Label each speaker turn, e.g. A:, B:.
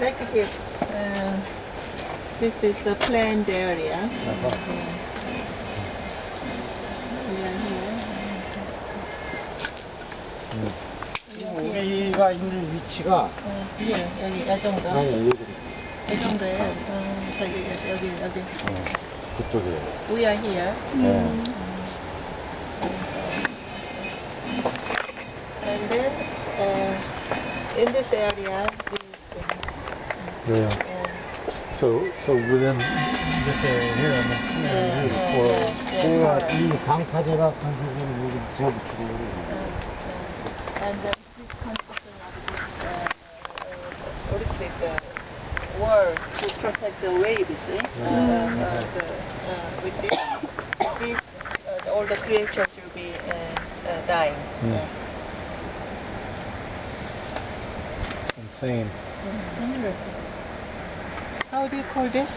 A: like this. This is the planned area. We are here.
B: 우리가 있는 위치가
A: 여기 이 정도.
B: 아니 여기
A: 이 정도예요. 여기.
B: 그쪽에.
A: We are here. And then in this area, these things.
B: Yeah. So within this area here, 제가 이 강파제가 컨셉은 여기 저부터
A: And this construction of this horrific wall to protect the waves, with this, all the creatures will be dying.
B: Insane.
A: How do you call this?